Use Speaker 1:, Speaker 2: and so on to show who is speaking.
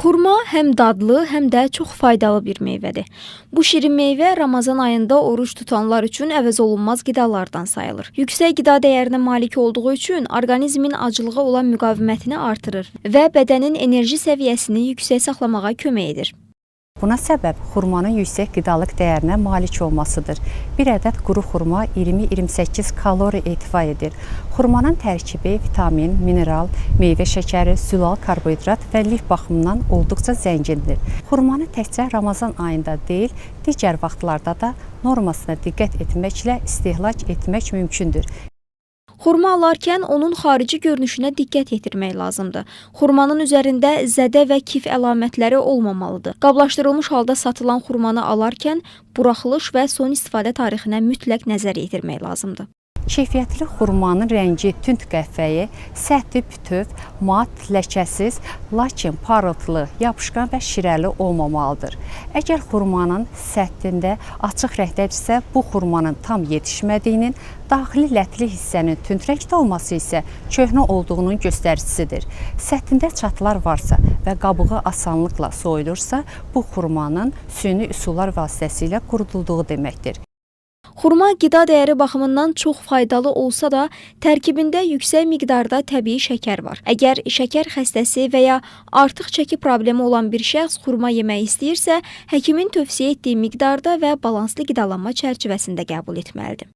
Speaker 1: Xurma həm dadlı, həm də çox faydalı bir meyvədir. Bu şirin meyvə Ramazan ayında oruç tutanlar üçün əvəzolunmaz qidalardan sayılır. Yüksək qida dəyərinə malik olduğu üçün orqanizmin acılığa olan müqavimətini artırır və bədənin enerji səviyyəsini yüksək saxlamağa kömək edir.
Speaker 2: Buna səbəb xurmanın yüksək qidalıq dəyərinə malik olmasıdır. Bir ədəd quru xurma 20-28 kalori ehtiva edir. Xurmanın tərkibi vitamin, mineral, meyvə şəkəri, zülal karbohidrat və lif baxımından olduqca zəngindir. Xurmanı təkcə Ramazan ayında deyil, digər vaxtlarda da normasına diqqət etməklə istehlak etmək mümkündür.
Speaker 1: Xurma alarkən onun xarici görünüşünə diqqət yetirmək lazımdır. Xurmanın üzərində zədə və kif əlamətləri olmamalıdır. Qablaşdırılmış halda satılan xurmanı alarkən buraxılış və son istifadə tarixinə mütləq nəzər yetirmək lazımdır.
Speaker 2: Keyfiyyətli xurmanın rəngi tünd qəhvəyi, səthi bütöv, mat, ləkəsiz, lakin parıltılı, yapışqan və şirəli olmamalıdır. Əgər xurmanın səthində açıq rəngdədirsə, bu xurmanın tam yetişmədiyinin, daxili lətli hissənin tünd rəngdə olması isə köhnə olduğunun göstəricisidir. Səthində çatılar varsa və qabığı asanlıqla soyulursa, bu xurmanın süni üsullar vasitəsilə qurudulduğu deməkdir.
Speaker 1: Xurma qida dəyəri baxımından çox faydalı olsa da, tərkibində yüksək miqdarda təbii şəkər var. Əgər şəkər xəstəsi və ya artıq çəki problemi olan bir şəxs xurma yemək istəyirsə, həkimin tövsiyə etdiyi miqdarda və balanslı qidalanma çərçivəsində qəbul etməlidir.